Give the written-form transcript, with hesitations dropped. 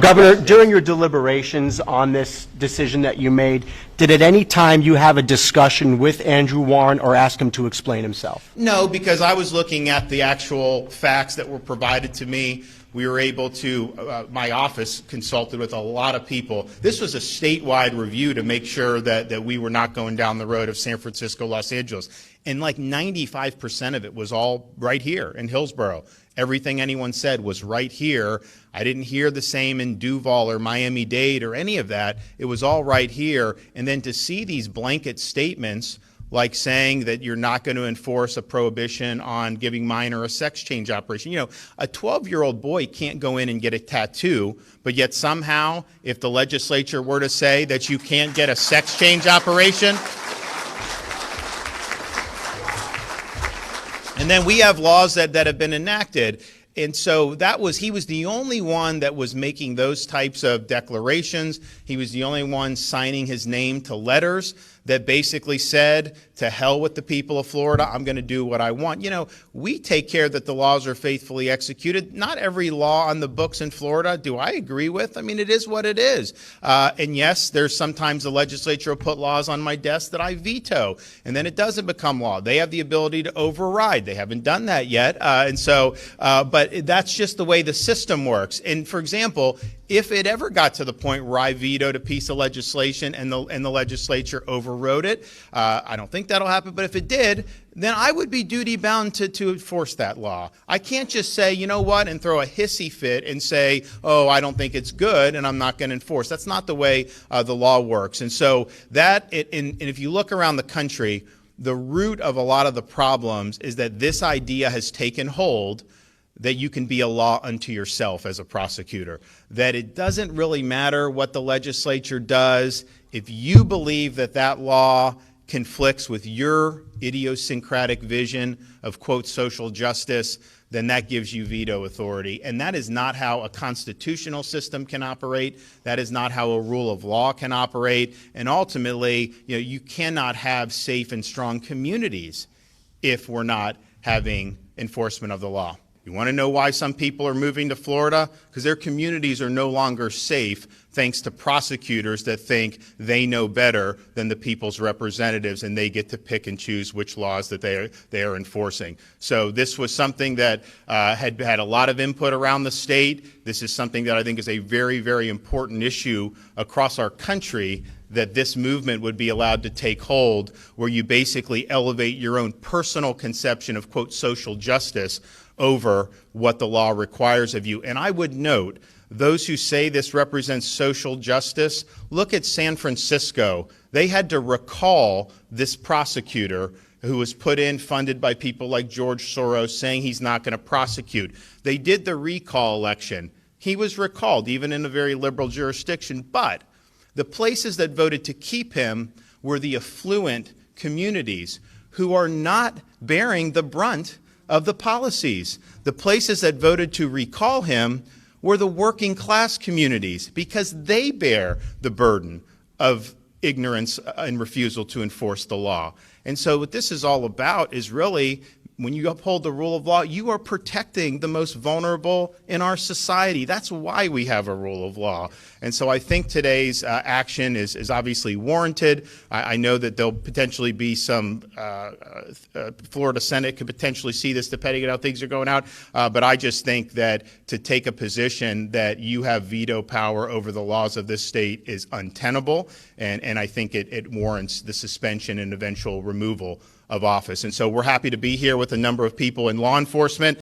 Governor, during your deliberations on this decision that you made, did at any time you have a discussion with Andrew Warren or ask him to explain himself? No, because I was looking at the actual facts that were provided to me. We were able to, my office consulted with a lot of people. This was a statewide review to make sure that we were not going down the road of San Francisco, Los Angeles. And like 95% of it was all right here in Hillsborough. Everything anyone said was right here. I didn't hear the same in Duval or Miami-Dade or any of that. It was all right here. And then to see these blanket statements like saying that you're not going to enforce a prohibition on giving minor a sex change operation. You know, a 12-year-old boy can't go in and get a tattoo, but yet somehow if the legislature were to say that you can't get a sex change operation, and then we have laws that have been enacted. And so he was the only one that was making those types of declarations. He was the only one signing his name to letters that basically said, to hell with the people of Florida, I'm going to do what I want. You know, we take care that the laws are faithfully executed. Not every law on the books in Florida do I agree with. I mean, it is what it is. And yes, there's sometimes the legislature will put laws on my desk that I veto, and then it doesn't become law. They have the ability to override. They haven't done that yet. But that's just the way the system works. And for example, if it ever got to the point where I vetoed a piece of legislation and the legislature overrode it, I don't think that'll happen, but if it did, then I would be duty-bound to enforce that law. I can't just say, you know what, and throw a hissy fit and say, oh, I don't think it's good and I'm not going to enforce. That's not the way the law works. And so and if you look around the country, the root of a lot of the problems is that this idea has taken hold that you can be a law unto yourself as a prosecutor, that it doesn't really matter what the legislature does. If you believe that that law conflicts with your idiosyncratic vision of, quote, social justice, then that gives you veto authority. And that is not how a constitutional system can operate. That is not how a rule of law can operate. And ultimately, you cannot have safe and strong communities if we're not having enforcement of the law. You want to know why some people are moving to Florida? Because their communities are no longer safe thanks to prosecutors that think they know better than the people's representatives and they get to pick and choose which laws that they are enforcing. So this was something that had a lot of input around the state. This is something that I think is a very, very important issue across our country, that this movement would be allowed to take hold, where you basically elevate your own personal conception of, quote, social justice over what the law requires of you. And I would note, those who say this represents social justice, look at San Francisco. They had to recall this prosecutor who was put in, funded by people like George Soros, saying he's not going to prosecute. They did the recall election. He was recalled, even in a very liberal jurisdiction. But the places that voted to keep him were the affluent communities who are not bearing the brunt of the policies. The places that voted to recall him were the working class communities, because they bear the burden of ignorance and refusal to enforce the law. And so what this is all about is really, when you uphold the rule of law, you are protecting the most vulnerable in our society. That's why we have a rule of law. And so I think today's action is obviously warranted. I know that there'll potentially be some, Florida Senate could potentially see this depending on how things are going out. But I just think that to take a position that you have veto power over the laws of this state is untenable. And I think it warrants the suspension and eventual removal of office. And so we're happy to be here with a number of people in law enforcement.